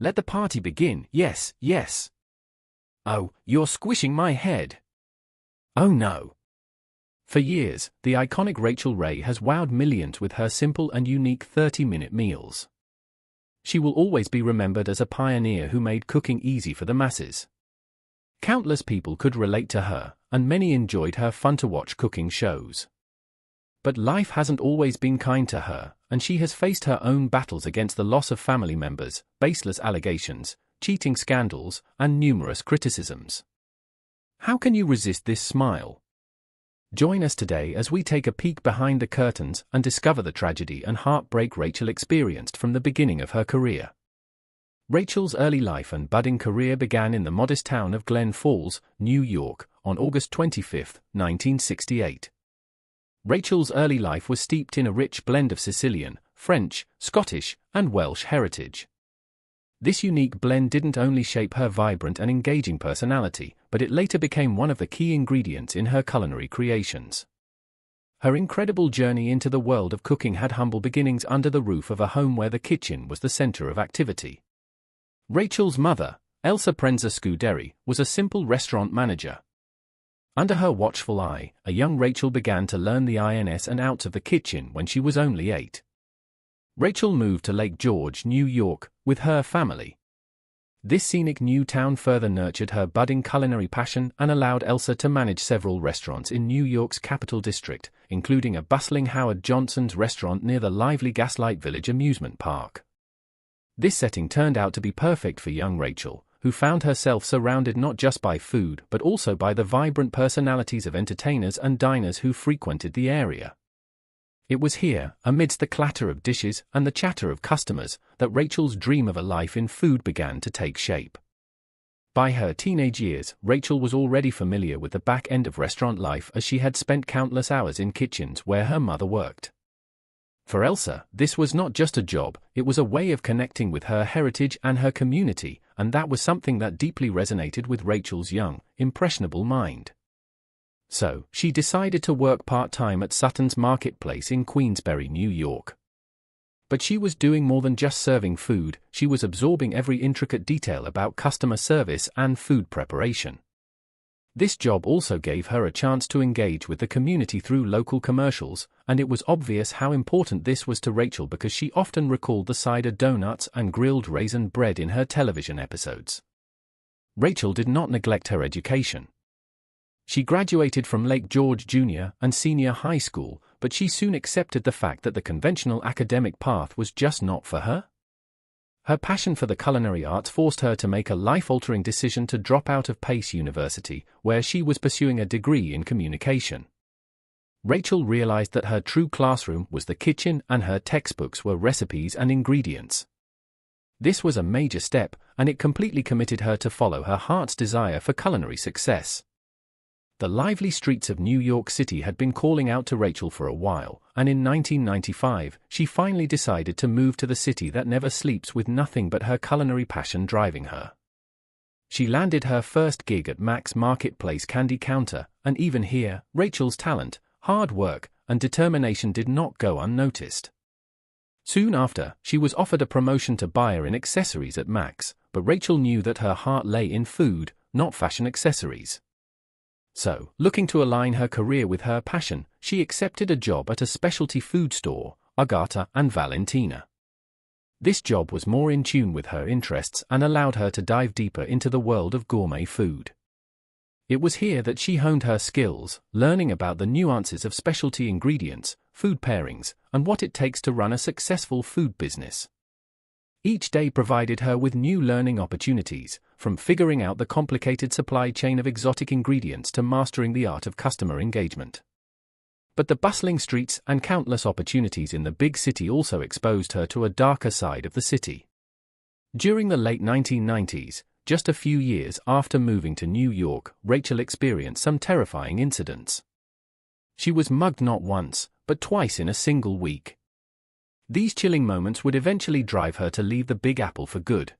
Let the party begin. Yes, yes. Oh, you're squishing my head. Oh no. For years, the iconic Rachael Ray has wowed millions with her simple and unique 30-minute meals. She will always be remembered as a pioneer who made cooking easy for the masses. Countless people could relate to her, and many enjoyed her fun-to-watch cooking shows. But life hasn't always been kind to her, and she has faced her own battles against the loss of family members, baseless allegations, cheating scandals, and numerous criticisms. How can you resist this smile? Join us today as we take a peek behind the curtains and discover the tragedy and heartbreak Rachael experienced from the beginning of her career. Rachael's early life and budding career began in the modest town of Glen Falls, New York, on August 25, 1968. Rachael's early life was steeped in a rich blend of Sicilian, French, Scottish, and Welsh heritage. This unique blend didn't only shape her vibrant and engaging personality, but it later became one of the key ingredients in her culinary creations. Her incredible journey into the world of cooking had humble beginnings under the roof of a home where the kitchen was the center of activity. Rachael's mother, Elsa Prenza Scuderi, was a simple restaurant manager. Under her watchful eye, a young Rachael began to learn the ins and outs of the kitchen when she was only 8. Rachael moved to Lake George, New York, with her family. This scenic new town further nurtured her budding culinary passion and allowed Elsa to manage several restaurants in New York's Capital District, including a bustling Howard Johnson's restaurant near the lively Gaslight Village amusement park. This setting turned out to be perfect for young Rachael, who found herself surrounded not just by food but also by the vibrant personalities of entertainers and diners who frequented the area. It was here, amidst the clatter of dishes and the chatter of customers, that Rachael's dream of a life in food began to take shape. By her teenage years, Rachael was already familiar with the back end of restaurant life as she had spent countless hours in kitchens where her mother worked. For Elsa, this was not just a job, it was a way of connecting with her heritage and her community, and that was something that deeply resonated with Rachael's young, impressionable mind. So, she decided to work part-time at Sutton's Marketplace in Queensbury, New York. But she was doing more than just serving food, she was absorbing every intricate detail about customer service and food preparation. This job also gave her a chance to engage with the community through local commercials, and it was obvious how important this was to Rachael because she often recalled the cider donuts and grilled raisin bread in her television episodes. Rachael did not neglect her education. She graduated from Lake George Junior and Senior High School, but she soon accepted the fact that the conventional academic path was just not for her. Her passion for the culinary arts forced her to make a life-altering decision to drop out of Pace University, where she was pursuing a degree in communication. Rachael realized that her true classroom was the kitchen and her textbooks were recipes and ingredients. This was a major step, and it completely committed her to follow her heart's desire for culinary success. The lively streets of New York City had been calling out to Rachael for a while, and in 1995, she finally decided to move to the city that never sleeps with nothing but her culinary passion driving her. She landed her first gig at Mac's Marketplace Candy Counter, and even here, Rachael's talent, hard work, and determination did not go unnoticed. Soon after, she was offered a promotion to buyer in accessories at Mac's, but Rachael knew that her heart lay in food, not fashion accessories. So, looking to align her career with her passion, she accepted a job at a specialty food store, Agata and Valentina. This job was more in tune with her interests and allowed her to dive deeper into the world of gourmet food. It was here that she honed her skills, learning about the nuances of specialty ingredients, food pairings, and what it takes to run a successful food business. Each day provided her with new learning opportunities, from figuring out the complicated supply chain of exotic ingredients to mastering the art of customer engagement. But the bustling streets and countless opportunities in the big city also exposed her to a darker side of the city. During the late 1990s, just a few years after moving to New York, Rachael experienced some terrifying incidents. She was mugged not once, but twice in a single week. These chilling moments would eventually drive her to leave the Big Apple for good.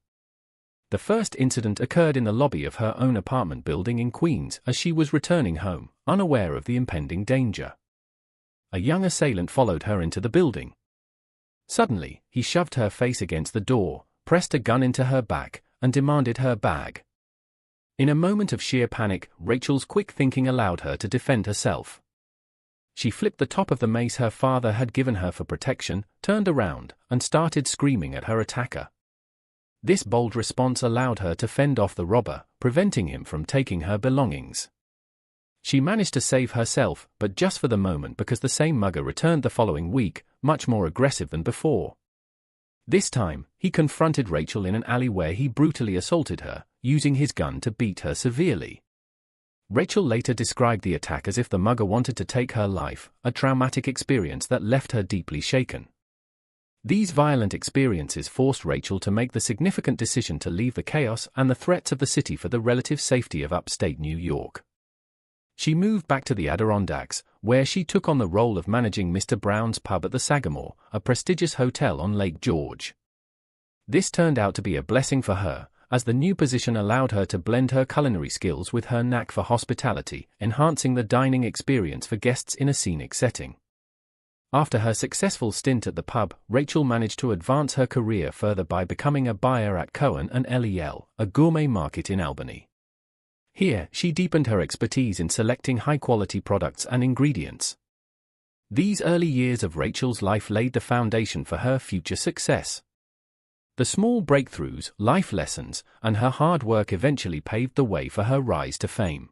The first incident occurred in the lobby of her own apartment building in Queens as she was returning home, unaware of the impending danger. A young assailant followed her into the building. Suddenly, he shoved her face against the door, pressed a gun into her back, and demanded her bag. In a moment of sheer panic, Rachel's quick thinking allowed her to defend herself. She flipped the top of the mace her father had given her for protection, turned around, and started screaming at her attacker. This bold response allowed her to fend off the robber, preventing him from taking her belongings. She managed to save herself, but just for the moment, because the same mugger returned the following week, much more aggressive than before. This time, he confronted Rachel in an alley where he brutally assaulted her, using his gun to beat her severely. Rachel later described the attack as if the mugger wanted to take her life, a traumatic experience that left her deeply shaken. These violent experiences forced Rachel to make the significant decision to leave the chaos and the threats of the city for the relative safety of upstate New York. She moved back to the Adirondacks, where she took on the role of managing Mr. Brown's Pub at the Sagamore, a prestigious hotel on Lake George. This turned out to be a blessing for her, as the new position allowed her to blend her culinary skills with her knack for hospitality, enhancing the dining experience for guests in a scenic setting. After her successful stint at the pub, Rachel managed to advance her career further by becoming a buyer at Cohen & Lel, a gourmet market in Albany. Here, she deepened her expertise in selecting high-quality products and ingredients. These early years of Rachel's life laid the foundation for her future success. The small breakthroughs, life lessons, and her hard work eventually paved the way for her rise to fame.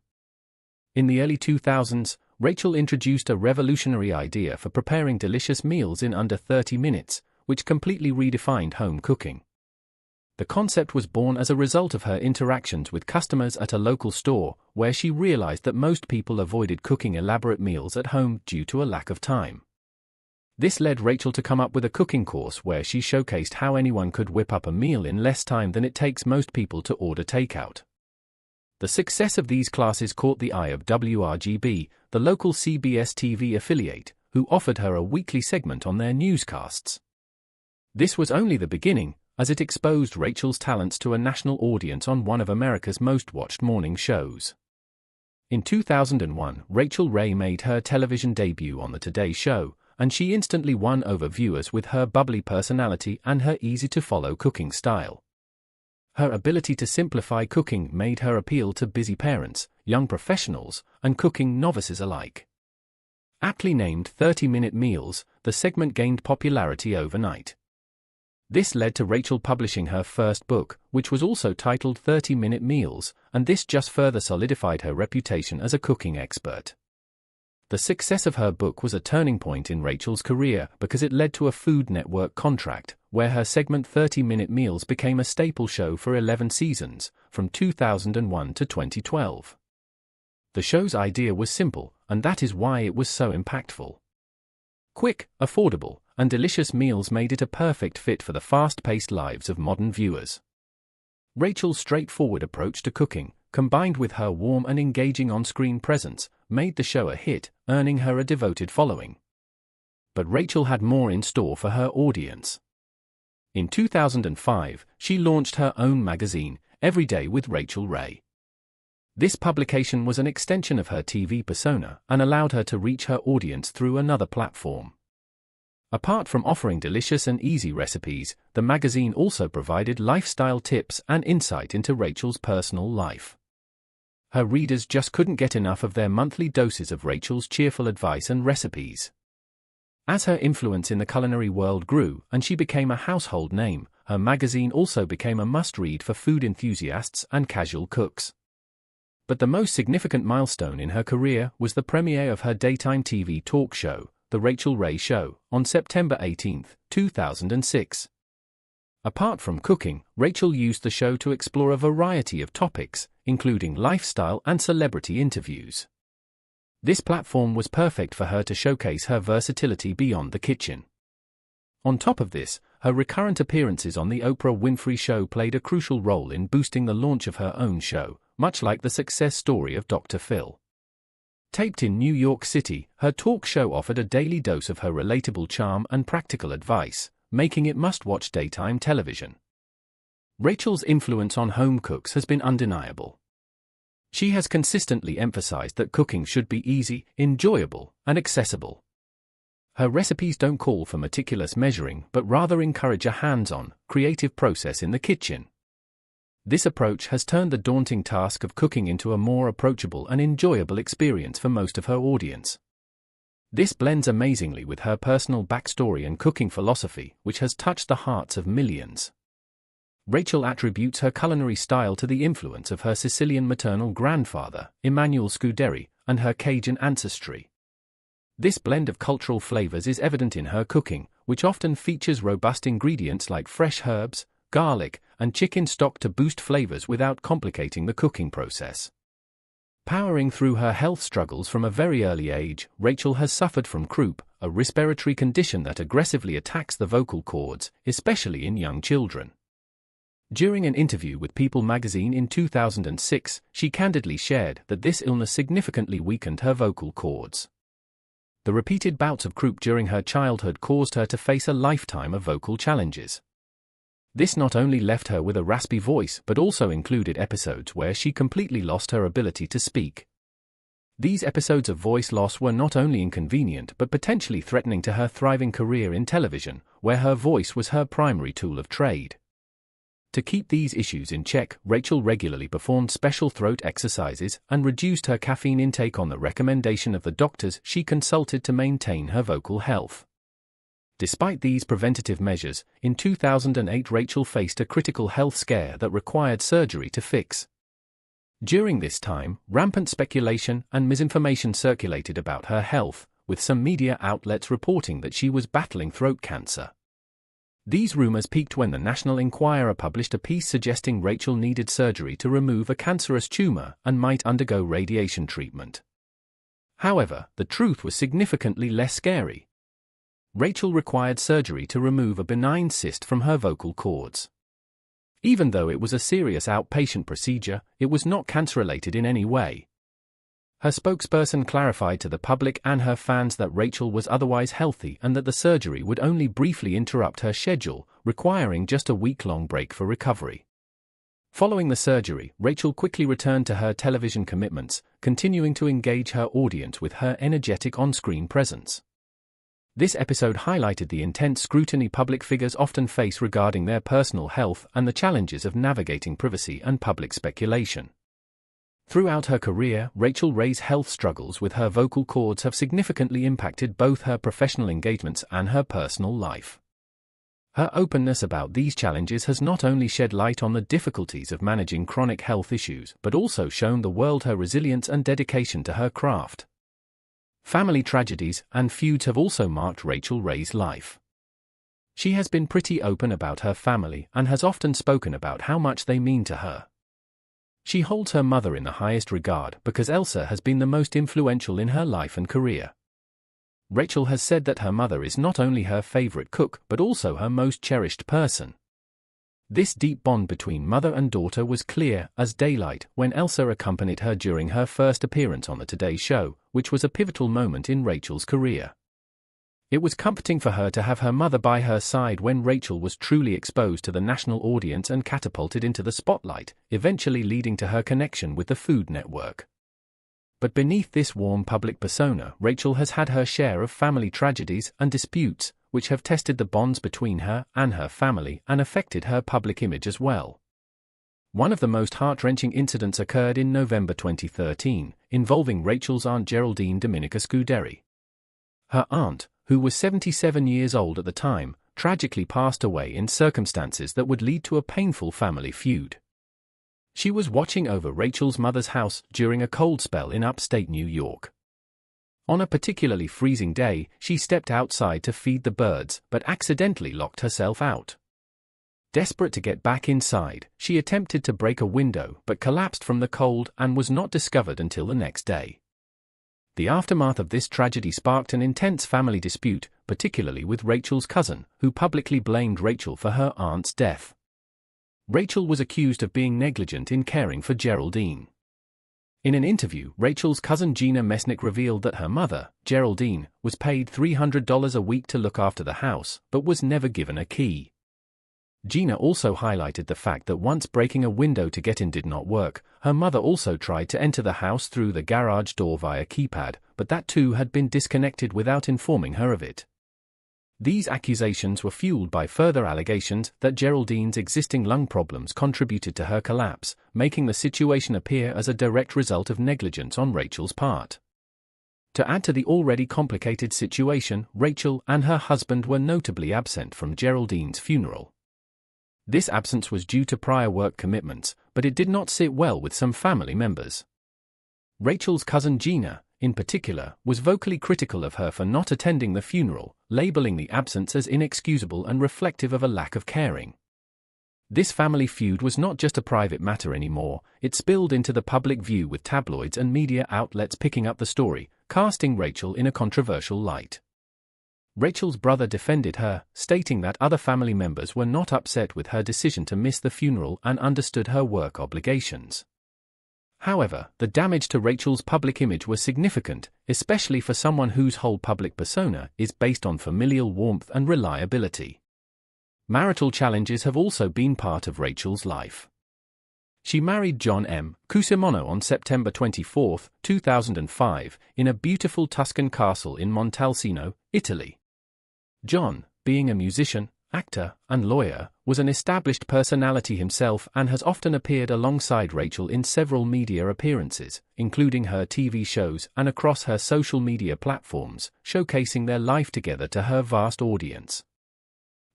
In the early 2000s, Rachael introduced a revolutionary idea for preparing delicious meals in under 30 minutes, which completely redefined home cooking. The concept was born as a result of her interactions with customers at a local store, where she realized that most people avoided cooking elaborate meals at home due to a lack of time. This led Rachel to come up with a cooking course where she showcased how anyone could whip up a meal in less time than it takes most people to order takeout. The success of these classes caught the eye of WRGB, the local CBS TV affiliate, who offered her a weekly segment on their newscasts. This was only the beginning, as it exposed Rachel's talents to a national audience on one of America's most watched morning shows. In 2001, Rachael Ray made her television debut on The Today Show, and she instantly won over viewers with her bubbly personality and her easy-to-follow cooking style. Her ability to simplify cooking made her appeal to busy parents, young professionals, and cooking novices alike. Aptly named 30-minute meals, the segment gained popularity overnight. This led to Rachel publishing her first book, which was also titled 30-Minute Meals, and this just further solidified her reputation as a cooking expert. The success of her book was a turning point in Rachel's career because it led to a Food Network contract, where her segment 30-Minute Meals became a staple show for 11 seasons, from 2001 to 2012. The show's idea was simple, and that is why it was so impactful. Quick, affordable, and delicious meals made it a perfect fit for the fast-paced lives of modern viewers. Rachel's straightforward approach to cooking, combined with her warm and engaging on-screen presence, made the show a hit, earning her a devoted following. But Rachel had more in store for her audience. In 2005, she launched her own magazine, Every Day with Rachael Ray. This publication was an extension of her TV persona and allowed her to reach her audience through another platform. Apart from offering delicious and easy recipes, the magazine also provided lifestyle tips and insight into Rachel's personal life. Her readers just couldn't get enough of their monthly doses of Rachel's cheerful advice and recipes. As her influence in the culinary world grew and she became a household name, her magazine also became a must-read for food enthusiasts and casual cooks. But the most significant milestone in her career was the premiere of her daytime TV talk show, The Rachael Ray Show, on September 18, 2006. Apart from cooking, Rachel used the show to explore a variety of topics, including lifestyle and celebrity interviews. This platform was perfect for her to showcase her versatility beyond the kitchen. On top of this, her recurrent appearances on The Oprah Winfrey Show played a crucial role in boosting the launch of her own show, much like the success story of Dr. Phil. Taped in New York City, her talk show offered a daily dose of her relatable charm and practical advice, making it must-watch daytime television. Rachel's influence on home cooks has been undeniable. She has consistently emphasized that cooking should be easy, enjoyable, and accessible. Her recipes don't call for meticulous measuring but rather encourage a hands-on, creative process in the kitchen. This approach has turned the daunting task of cooking into a more approachable and enjoyable experience for most of her audience. This blends amazingly with her personal backstory and cooking philosophy, which has touched the hearts of millions. Rachael attributes her culinary style to the influence of her Sicilian maternal grandfather, Emanuele Scuderi, and her Cajun ancestry. This blend of cultural flavors is evident in her cooking, which often features robust ingredients like fresh herbs, garlic, and chicken stock to boost flavors without complicating the cooking process. Powering through her health struggles from a very early age, Rachael has suffered from croup, a respiratory condition that aggressively attacks the vocal cords, especially in young children. During an interview with People magazine in 2006, she candidly shared that this illness significantly weakened her vocal cords. The repeated bouts of croup during her childhood caused her to face a lifetime of vocal challenges. This not only left her with a raspy voice but also included episodes where she completely lost her ability to speak. These episodes of voice loss were not only inconvenient but potentially threatening to her thriving career in television, where her voice was her primary tool of trade. To keep these issues in check, Rachael regularly performed special throat exercises and reduced her caffeine intake on the recommendation of the doctors she consulted to maintain her vocal health. Despite these preventative measures, in 2008 Rachael faced a critical health scare that required surgery to fix. During this time, rampant speculation and misinformation circulated about her health, with some media outlets reporting that she was battling throat cancer. These rumors peaked when the National Enquirer published a piece suggesting Rachael needed surgery to remove a cancerous tumor and might undergo radiation treatment. However, the truth was significantly less scary. Rachael required surgery to remove a benign cyst from her vocal cords. Even though it was a serious outpatient procedure, it was not cancer-related in any way. Her spokesperson clarified to the public and her fans that Rachael was otherwise healthy and that the surgery would only briefly interrupt her schedule, requiring just a week-long break for recovery. Following the surgery, Rachael quickly returned to her television commitments, continuing to engage her audience with her energetic on-screen presence. This episode highlighted the intense scrutiny public figures often face regarding their personal health and the challenges of navigating privacy and public speculation. Throughout her career, Rachael Ray's health struggles with her vocal cords have significantly impacted both her professional engagements and her personal life. Her openness about these challenges has not only shed light on the difficulties of managing chronic health issues but also shown the world her resilience and dedication to her craft. Family tragedies and feuds have also marked Rachael Ray's life. She has been pretty open about her family and has often spoken about how much they mean to her. She holds her mother in the highest regard because Elsa has been the most influential in her life and career. Rachael has said that her mother is not only her favorite cook but also her most cherished person. This deep bond between mother and daughter was clear as daylight when Elsa accompanied her during her first appearance on the Today Show, which was a pivotal moment in Rachael's career. It was comforting for her to have her mother by her side when Rachael was truly exposed to the national audience and catapulted into the spotlight, eventually leading to her connection with the Food Network. But beneath this warm public persona, Rachael has had her share of family tragedies and disputes, which have tested the bonds between her and her family and affected her public image as well. One of the most heart-wrenching incidents occurred in November 2013, involving Rachael's aunt Geraldine Dominica Scuderi. Her aunt, who was 77 years old at the time, tragically passed away in circumstances that would lead to a painful family feud. She was watching over Rachael's mother's house during a cold spell in upstate New York. On a particularly freezing day, she stepped outside to feed the birds but accidentally locked herself out. Desperate to get back inside, she attempted to break a window but collapsed from the cold and was not discovered until the next day. The aftermath of this tragedy sparked an intense family dispute, particularly with Rachael's cousin, who publicly blamed Rachael for her aunt's death. Rachael was accused of being negligent in caring for Geraldine. In an interview, Rachael's cousin Gina Mesnick revealed that her mother, Geraldine, was paid $300 a week to look after the house, but was never given a key. Gina also highlighted the fact that once breaking a window to get in did not work, her mother also tried to enter the house through the garage door via keypad, but that too had been disconnected without informing her of it. These accusations were fueled by further allegations that Geraldine's existing lung problems contributed to her collapse, making the situation appear as a direct result of negligence on Rachael's part. To add to the already complicated situation, Rachael and her husband were notably absent from Geraldine's funeral. This absence was due to prior work commitments, but it did not sit well with some family members. Rachael's cousin Gina, in particular, was vocally critical of her for not attending the funeral, labeling the absence as inexcusable and reflective of a lack of caring. This family feud was not just a private matter anymore, it spilled into the public view with tabloids and media outlets picking up the story, casting Rachael in a controversial light. Rachael's brother defended her, stating that other family members were not upset with her decision to miss the funeral and understood her work obligations. However, the damage to Rachael's public image was significant, especially for someone whose whole public persona is based on familial warmth and reliability. Marital challenges have also been part of Rachael's life. She married John M. Cusimano on September 24, 2005, in a beautiful Tuscan castle in Montalcino, Italy. John, being a musician, actor, and lawyer, was an established personality himself and has often appeared alongside Rachael in several media appearances, including her TV shows and across her social media platforms, showcasing their life together to her vast audience.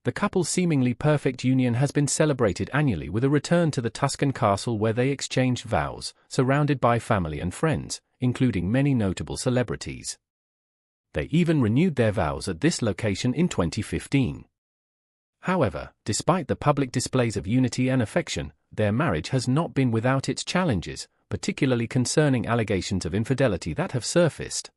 The couple's seemingly perfect union has been celebrated annually with a return to the Tuscan castle where they exchanged vows, surrounded by family and friends, including many notable celebrities. They even renewed their vows at this location in 2015. However, despite the public displays of unity and affection, their marriage has not been without its challenges, particularly concerning allegations of infidelity that have surfaced.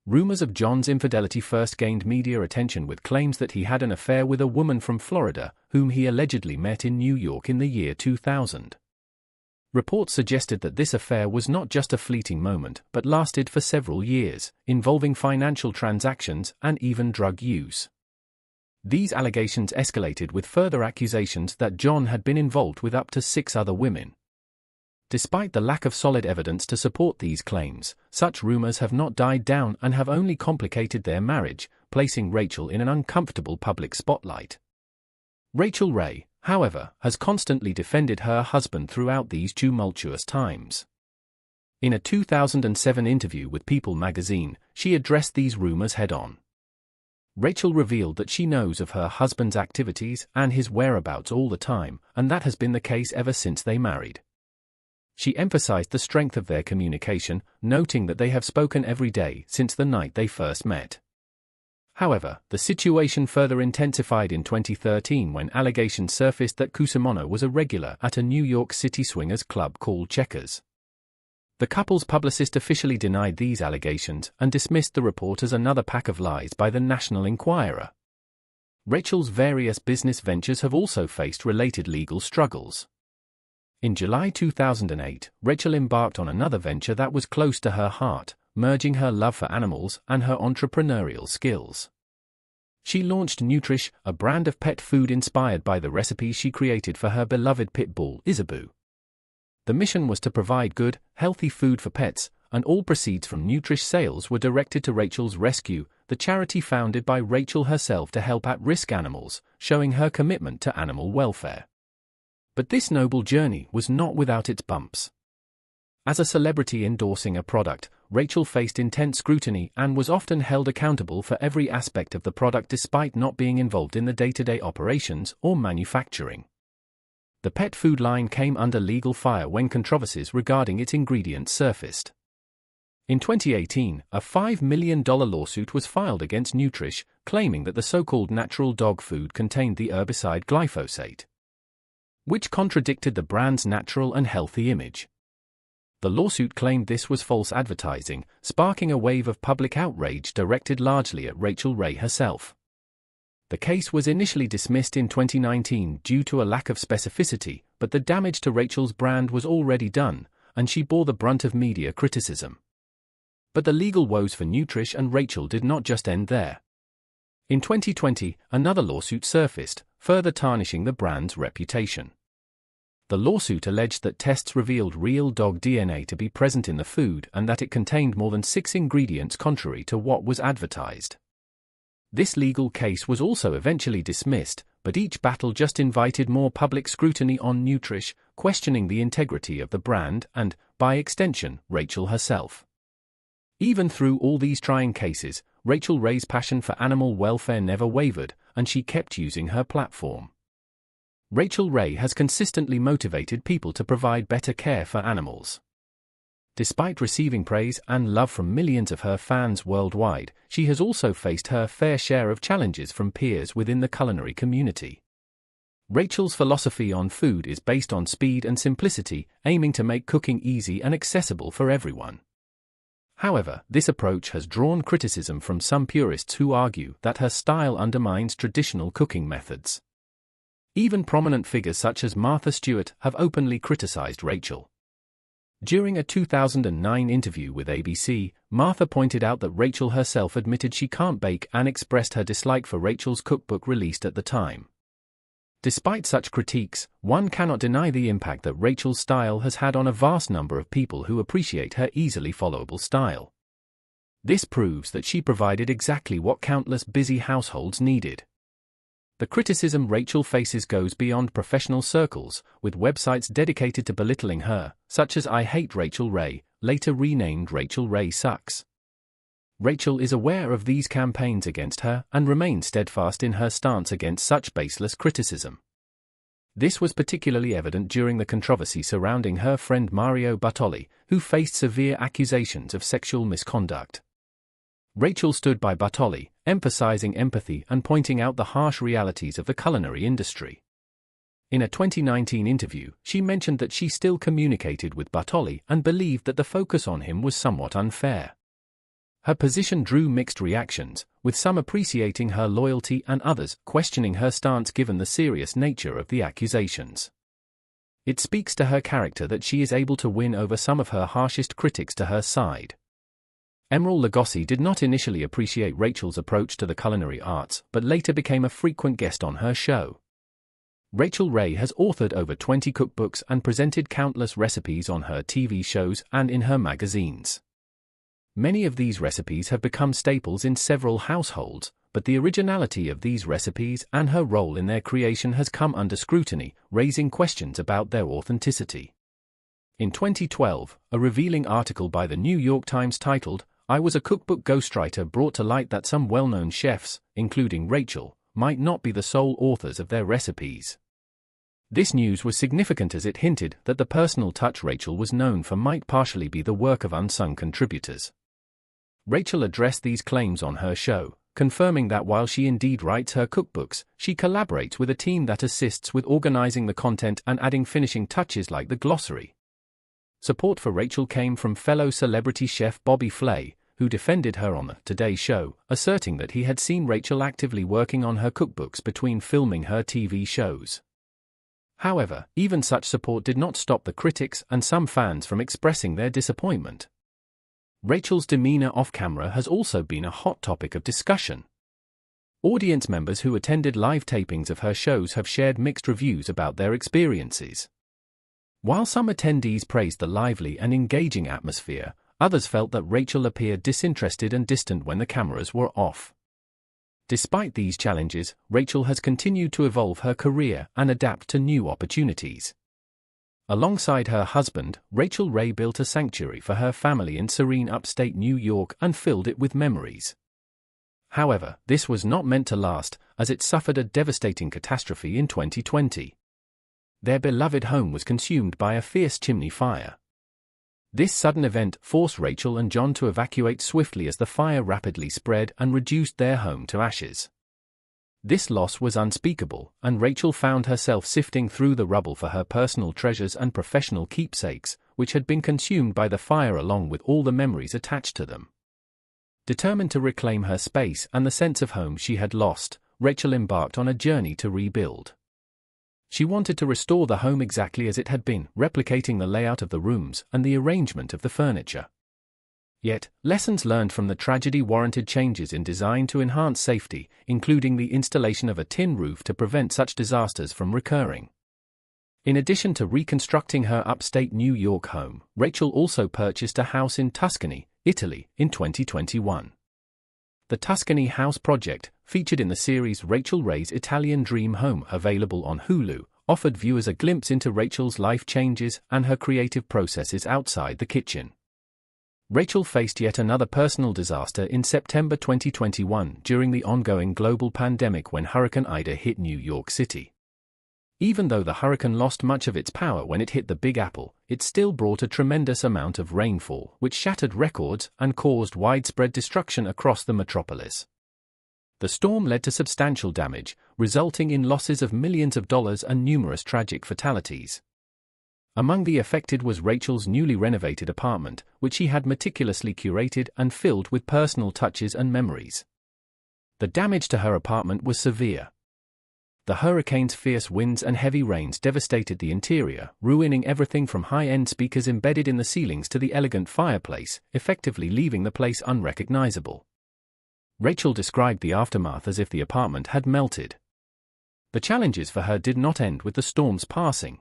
Rumors of John's infidelity first gained media attention with claims that he had an affair with a woman from Florida, whom he allegedly met in New York in the year 2000. Reports suggested that this affair was not just a fleeting moment but lasted for several years, involving financial transactions and even drug use. These allegations escalated with further accusations that John had been involved with up to 6 other women. Despite the lack of solid evidence to support these claims, such rumors have not died down and have only complicated their marriage, placing Rachael in an uncomfortable public spotlight. Rachael Ray, however, has constantly defended her husband throughout these tumultuous times. In a 2007 interview with People magazine, she addressed these rumors head-on. Rachael revealed that she knows of her husband's activities and his whereabouts all the time, and that has been the case ever since they married. She emphasized the strength of their communication, noting that they have spoken every day since the night they first met. However, the situation further intensified in 2013 when allegations surfaced that Cusimano was a regular at a New York City swingers club called Checkers. The couple's publicist officially denied these allegations and dismissed the report as another pack of lies by the National Enquirer. Rachael's various business ventures have also faced related legal struggles. In July 2008, Rachael embarked on another venture that was close to her heart, merging her love for animals and her entrepreneurial skills. She launched Nutrish, a brand of pet food inspired by the recipes she created for her beloved pit bull, Isabu. The mission was to provide good, healthy food for pets, and all proceeds from Nutrish sales were directed to Rachael's Rescue, the charity founded by Rachael herself to help at-risk animals, showing her commitment to animal welfare. But this noble journey was not without its bumps. As a celebrity endorsing a product, Rachael faced intense scrutiny and was often held accountable for every aspect of the product despite not being involved in the day-to-day operations or manufacturing. The pet food line came under legal fire when controversies regarding its ingredients surfaced. In 2018, a $5 million lawsuit was filed against Nutrish, claiming that the so-called natural dog food contained the herbicide glyphosate, which contradicted the brand's natural and healthy image. The lawsuit claimed this was false advertising, sparking a wave of public outrage directed largely at Rachael Ray herself. The case was initially dismissed in 2019 due to a lack of specificity, but the damage to Rachael's brand was already done, and she bore the brunt of media criticism. But the legal woes for Nutrish and Rachael did not just end there. In 2020, another lawsuit surfaced, further tarnishing the brand's reputation. The lawsuit alleged that tests revealed real dog DNA to be present in the food and that it contained more than 6 ingredients contrary to what was advertised. This legal case was also eventually dismissed, but each battle just invited more public scrutiny on Nutrish, questioning the integrity of the brand and, by extension, Rachael herself. Even through all these trying cases, Rachael Ray's passion for animal welfare never wavered, and she kept using her platform. Rachael Ray has consistently motivated people to provide better care for animals. Despite receiving praise and love from millions of her fans worldwide, she has also faced her fair share of challenges from peers within the culinary community. Rachael's philosophy on food is based on speed and simplicity, aiming to make cooking easy and accessible for everyone. However, this approach has drawn criticism from some purists who argue that her style undermines traditional cooking methods. Even prominent figures such as Martha Stewart have openly criticized Rachael. During a 2009 interview with ABC, Martha pointed out that Rachael herself admitted she can't bake and expressed her dislike for Rachael's cookbook released at the time. Despite such critiques, one cannot deny the impact that Rachael's style has had on a vast number of people who appreciate her easily followable style. This proves that she provided exactly what countless busy households needed. The criticism Rachael faces goes beyond professional circles, with websites dedicated to belittling her, such as I Hate Rachael Ray, later renamed Rachael Ray Sucks. Rachael is aware of these campaigns against her and remains steadfast in her stance against such baseless criticism. This was particularly evident during the controversy surrounding her friend Mario Bartoli, who faced severe accusations of sexual misconduct. Rachael stood by Bartoli, emphasizing empathy and pointing out the harsh realities of the culinary industry. In a 2019 interview, she mentioned that she still communicated with Bartoli and believed that the focus on him was somewhat unfair. Her position drew mixed reactions, with some appreciating her loyalty and others questioning her stance given the serious nature of the accusations. It speaks to her character that she is able to win over some of her harshest critics to her side. Emeril Lagasse did not initially appreciate Rachael's approach to the culinary arts, but later became a frequent guest on her show. Rachael Ray has authored over 20 cookbooks and presented countless recipes on her TV shows and in her magazines. Many of these recipes have become staples in several households, but the originality of these recipes and her role in their creation has come under scrutiny, raising questions about their authenticity. In 2012, a revealing article by the New York Times titled, "I Was a Cookbook Ghostwriter" brought to light that some well-known chefs, including Rachael, might not be the sole authors of their recipes. This news was significant as it hinted that the personal touch Rachael was known for might partially be the work of unsung contributors. Rachael addressed these claims on her show, confirming that while she indeed writes her cookbooks, she collaborates with a team that assists with organizing the content and adding finishing touches like the glossary. Support for Rachael came from fellow celebrity chef Bobby Flay, who defended her on the Today Show, asserting that he had seen Rachael actively working on her cookbooks between filming her TV shows. However, even such support did not stop the critics and some fans from expressing their disappointment. Rachael's demeanor off-camera has also been a hot topic of discussion. Audience members who attended live tapings of her shows have shared mixed reviews about their experiences. While some attendees praised the lively and engaging atmosphere, others felt that Rachael appeared disinterested and distant when the cameras were off. Despite these challenges, Rachael has continued to evolve her career and adapt to new opportunities. Alongside her husband, Rachael Ray built a sanctuary for her family in serene upstate New York and filled it with memories. However, this was not meant to last, as it suffered a devastating catastrophe in 2020. Their beloved home was consumed by a fierce chimney fire. This sudden event forced Rachael and John to evacuate swiftly as the fire rapidly spread and reduced their home to ashes. This loss was unspeakable, and Rachael found herself sifting through the rubble for her personal treasures and professional keepsakes, which had been consumed by the fire along with all the memories attached to them. Determined to reclaim her space and the sense of home she had lost, Rachael embarked on a journey to rebuild. She wanted to restore the home exactly as it had been, replicating the layout of the rooms and the arrangement of the furniture. Yet, lessons learned from the tragedy warranted changes in design to enhance safety, including the installation of a tin roof to prevent such disasters from recurring. In addition to reconstructing her upstate New York home, Rachael also purchased a house in Tuscany, Italy, in 2021. The Tuscany House project, featured in the series Rachael Ray's Italian Dream Home, available on Hulu, offered viewers a glimpse into Rachael's life changes and her creative processes outside the kitchen. Rachael faced yet another personal disaster in September 2021 during the ongoing global pandemic when Hurricane Ida hit New York City. Even though the hurricane lost much of its power when it hit the Big Apple, it still brought a tremendous amount of rainfall, which shattered records and caused widespread destruction across the metropolis. The storm led to substantial damage, resulting in losses of millions of dollars and numerous tragic fatalities. Among the affected was Rachael's newly renovated apartment, which she had meticulously curated and filled with personal touches and memories. The damage to her apartment was severe. The hurricane's fierce winds and heavy rains devastated the interior, ruining everything from high-end speakers embedded in the ceilings to the elegant fireplace, effectively leaving the place unrecognizable. Rachael described the aftermath as if the apartment had melted. The challenges for her did not end with the storm's passing.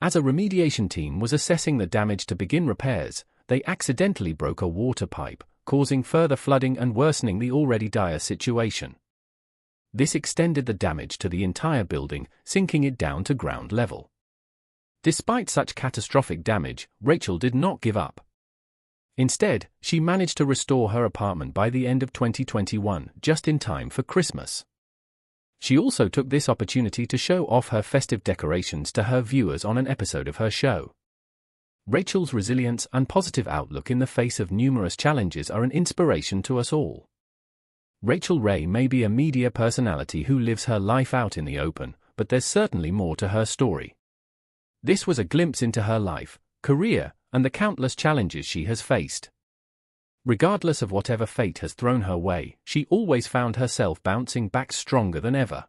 As a remediation team was assessing the damage to begin repairs, they accidentally broke a water pipe, causing further flooding and worsening the already dire situation. This extended the damage to the entire building, sinking it down to ground level. Despite such catastrophic damage, Rachael did not give up. Instead, she managed to restore her apartment by the end of 2021, just in time for Christmas. She also took this opportunity to show off her festive decorations to her viewers on an episode of her show. Rachael's resilience and positive outlook in the face of numerous challenges are an inspiration to us all. Rachael Ray may be a media personality who lives her life out in the open, but there's certainly more to her story. This was a glimpse into her life, career, and the countless challenges she has faced. Regardless of whatever fate has thrown her way, she always found herself bouncing back stronger than ever.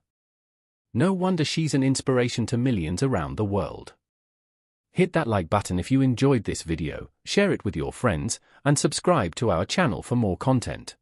No wonder she's an inspiration to millions around the world. Hit that like button if you enjoyed this video, share it with your friends, and subscribe to our channel for more content.